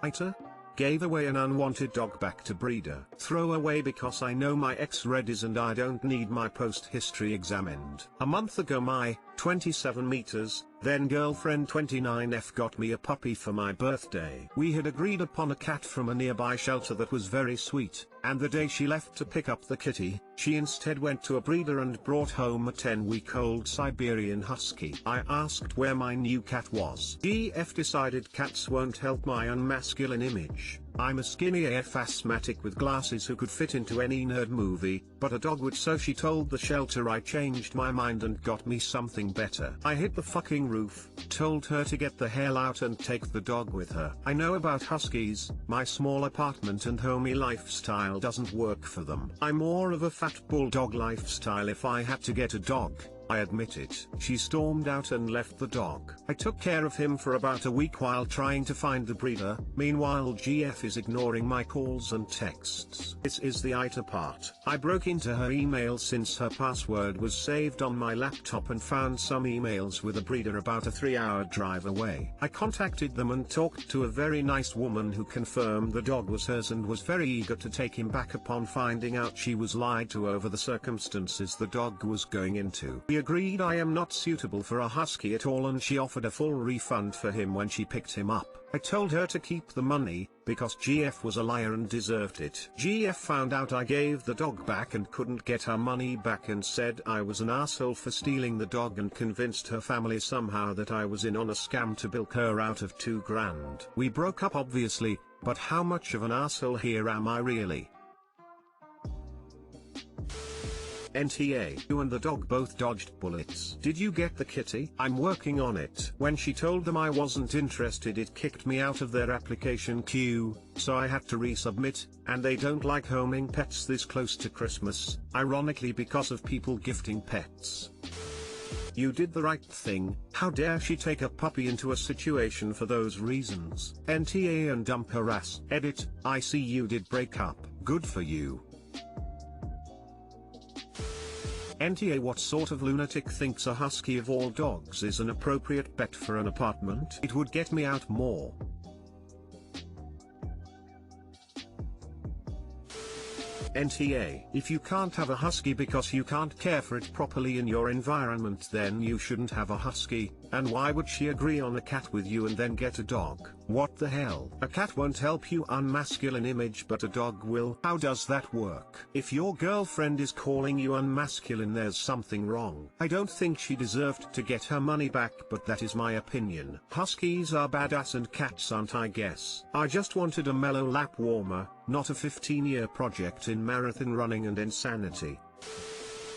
AITA? Gave away an unwanted dog back to breeder. Throw away because I know my ex readies and I don't need my post history examined. A month ago my 27 meters, then girlfriend 29F got me a puppy for my birthday. We had agreed upon a cat from a nearby shelter that was very sweet, and the day she left to pick up the kitty, she instead went to a breeder and brought home a 10-week-old Siberian Husky. I asked where my new cat was. GF decided cats won't help my unmasculine image. I'm a skinny AF asthmatic with glasses who could fit into any nerd movie, but a dog would, so she told the shelter. I changed my mind and got me something better. I hit the fucking roof, told her to get the hell out and take the dog with her. I know about huskies, my small apartment and homey lifestyle doesn't work for them. I'm more of a fat bulldog lifestyle if I had to get a dog, I admit it. She stormed out and left the dog. I took care of him for about a week while trying to find the breeder. Meanwhile GF is ignoring my calls and texts. This is the AITA part. I broke into her email since her password was saved on my laptop and found some emails with a breeder about a 3-hour drive away. I contacted them and talked to a very nice woman who confirmed the dog was hers and was very eager to take him back upon finding out she was lied to over the circumstances the dog was going into. We agreed I am not suitable for a husky at all and she offered a full refund for him when she picked him up. I told her to keep the money, because GF was a liar and deserved it. GF found out I gave the dog back and couldn't get her money back and said I was an asshole for stealing the dog and convinced her family somehow that I was in on a scam to bilk her out of $2 grand. We broke up obviously, but how much of an asshole here am I really? NTA. You and the dog both dodged bullets. Did you get the kitty? I'm working on it. When she told them I wasn't interested, it kicked me out of their application queue, so I had to resubmit, and they don't like homing pets this close to Christmas, ironically because of people gifting pets. You did the right thing. How dare she take a puppy into a situation for those reasons? NTA and dump her ass. Edit. I see you did break up. Good for you. NTA. What sort of lunatic thinks a husky of all dogs is an appropriate pet for an apartment? It would get me out more. NTA. If you can't have a husky because you can't care for it properly in your environment, then you shouldn't have a husky, and why would she agree on a cat with you and then get a dog? What the hell? A cat won't help you unmasculine image but a dog will. How does that work? If your girlfriend is calling you unmasculine, there's something wrong. I don't think she deserved to get her money back, but that is my opinion. Huskies are badass and cats aren't, I guess. I just wanted a mellow lap warmer, not a 15-year project in marathon running and insanity.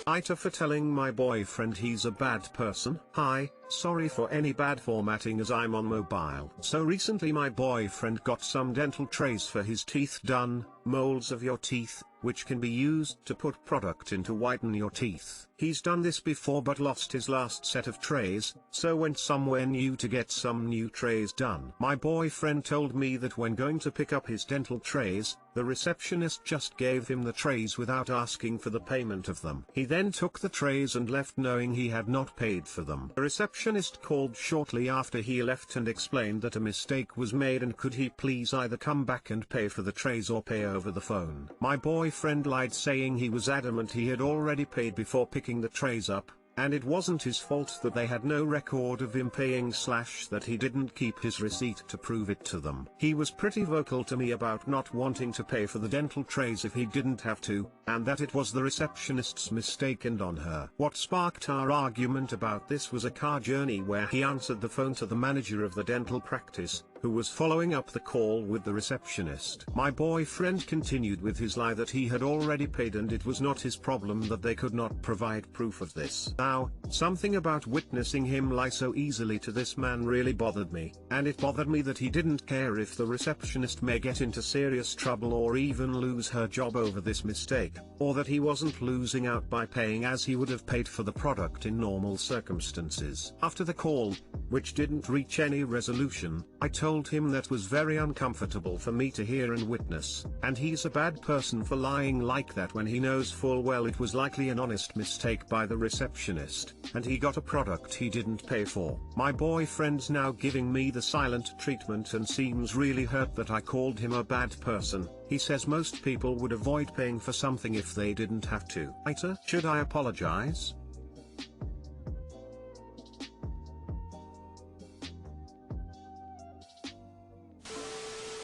AITA for telling my boyfriend he's a bad person. Hi, sorry for any bad formatting as I'm on mobile. So recently my boyfriend got some dental trays for his teeth done, molds of your teeth, which can be used to put product in to whiten your teeth. He's done this before but lost his last set of trays, so went somewhere new to get some new trays done. My boyfriend told me that when going to pick up his dental trays, the receptionist just gave him the trays without asking for the payment of them. He then took the trays and left knowing he had not paid for them. The receptionist called shortly after he left and explained that a mistake was made and could he please either come back and pay for the trays or pay over the phone. My boyfriend lied, saying he was adamant he had already paid before picking the trays up, and it wasn't his fault that they had no record of him paying / that he didn't keep his receipt to prove it to them. He was pretty vocal to me about not wanting to pay for the dental trays if he didn't have to, and that it was the receptionist's mistake and on her. What sparked our argument about this was a car journey where he answered the phone to the manager of the dental practice, who was following up the call with the receptionist. My boyfriend continued with his lie that he had already paid and it was not his problem that they could not provide proof of this. Now, something about witnessing him lie so easily to this man really bothered me, and it bothered me that he didn't care if the receptionist may get into serious trouble or even lose her job over this mistake, or that he wasn't losing out by paying as he would have paid for the product in normal circumstances. After the call, which didn't reach any resolution, I told told him that was very uncomfortable for me to hear and witness, and he's a bad person for lying like that when he knows full well it was likely an honest mistake by the receptionist, and he got a product he didn't pay for. My boyfriend's now giving me the silent treatment and seems really hurt that I called him a bad person. He says most people would avoid paying for something if they didn't have to. AITA, should I apologize?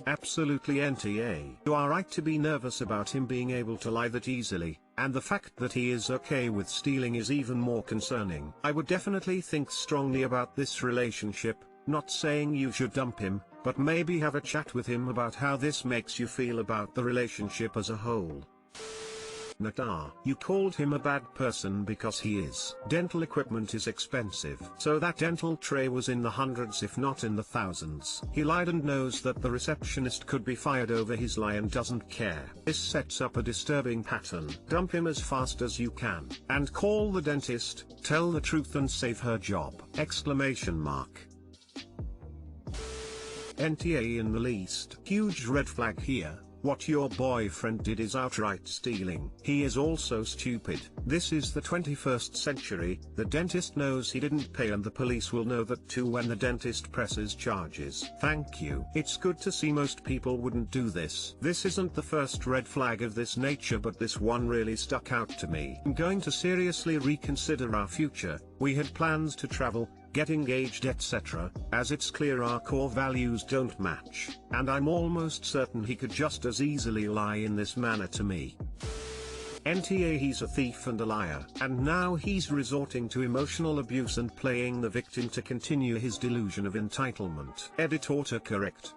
Absolutely NTA. You are right to be nervous about him being able to lie that easily, and the fact that he is okay with stealing is even more concerning. I would definitely think strongly about this relationship, not saying you should dump him, but maybe have a chat with him about how this makes you feel about the relationship as a whole. Natar, you called him a bad person because he is. Dental equipment is expensive, so that dental tray was in the hundreds if not in the thousands. He lied and knows that the receptionist could be fired over his lie and doesn't care. This sets up a disturbing pattern. Dump him as fast as you can, and call the dentist, tell the truth and save her job! Exclamation mark. NTA in the least. Huge red flag here. What your boyfriend did is outright stealing. He is also stupid. This is the 21st century, the dentist knows he didn't pay and the police will know that too when the dentist presses charges. Thank you. It's good to see most people wouldn't do this. This isn't the first red flag of this nature, but this one really stuck out to me. I'm going to seriously reconsider our future. We had plans to travel, get engaged, etc., as it's clear our core values don't match, and I'm almost certain he could just as easily lie in this manner to me. NTA, he's a thief and a liar, and now he's resorting to emotional abuse and playing the victim to continue his delusion of entitlement. Edit autocorrect.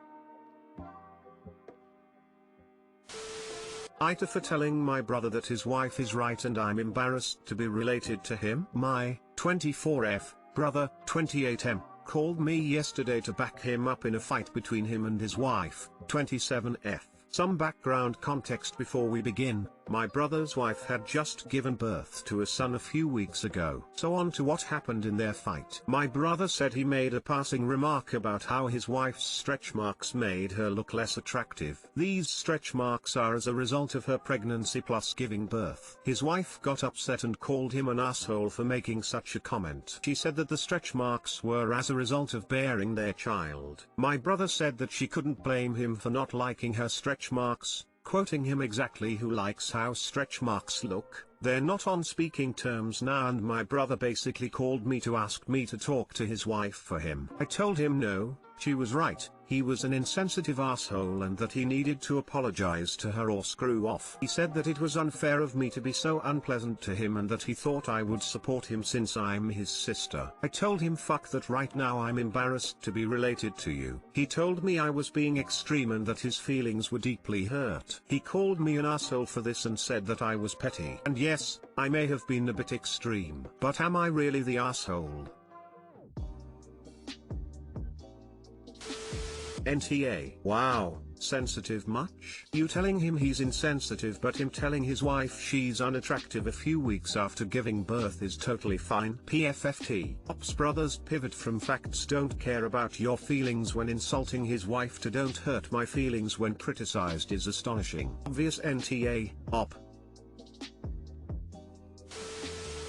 AITA, for telling my brother that his wife is right and I'm embarrassed to be related to him. My 24F brother, 28M, called me yesterday to back him up in a fight between him and his wife, 27F. Some background context before we begin. My brother's wife had just given birth to a son a few weeks ago. So on to what happened in their fight. My brother said he made a passing remark about how his wife's stretch marks made her look less attractive. These stretch marks are as a result of her pregnancy plus giving birth. His wife got upset and called him an asshole for making such a comment. She said that the stretch marks were as a result of bearing their child. My brother said that she couldn't blame him for not liking her stretch marks, quoting him exactly, "Who likes how stretch marks look? They're not on speaking terms now," and my brother basically called me to ask me to talk to his wife for him. I told him no, she was right, he was an insensitive asshole and that he needed to apologize to her or screw off. He said that it was unfair of me to be so unpleasant to him and that he thought I would support him since I'm his sister. I told him fuck that, right now I'm embarrassed to be related to you. He told me I was being extreme and that his feelings were deeply hurt. He called me an asshole for this and said that I was petty. And yes, I may have been a bit extreme. But am I really the asshole? NTA. Wow, sensitive much? You telling him he's insensitive but him telling his wife she's unattractive a few weeks after giving birth is totally fine. PFFT. Ops brothers pivot from facts, don't care about your feelings when insulting his wife to don't hurt my feelings when criticized is astonishing. Obvious NTA, op.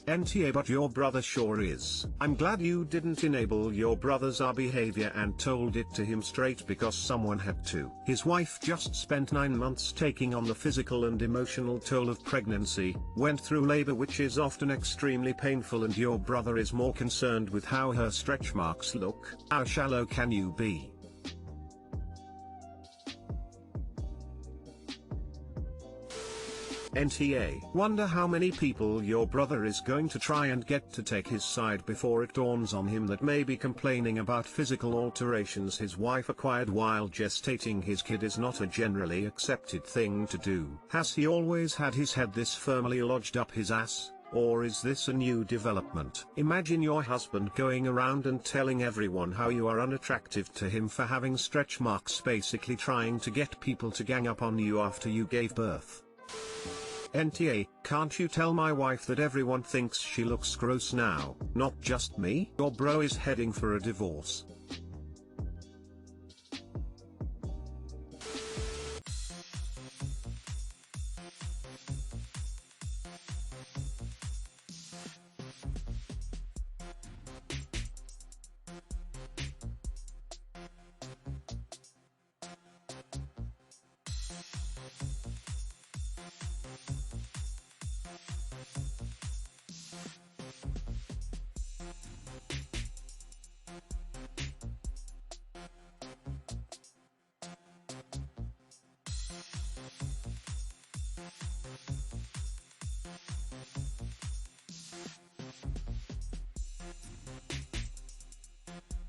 NTA, but your brother sure is. I'm glad you didn't enable your brother's behavior and told it to him straight, because someone had to. His wife just spent 9 months taking on the physical and emotional toll of pregnancy, went through labor which is often extremely painful, and your brother is more concerned with how her stretch marks look. How shallow can you be? NTA. Wonder how many people your brother is going to try and get to take his side before it dawns on him that maybe complaining about physical alterations his wife acquired while gestating his kid is not a generally accepted thing to do. Has he always had his head this firmly lodged up his ass? Or is this a new development? Imagine your husband going around and telling everyone how you are unattractive to him for having stretch marks, basically trying to get people to gang up on you after you gave birth. NTA, can't you tell my wife that everyone thinks she looks gross now, not just me? Your bro is heading for a divorce.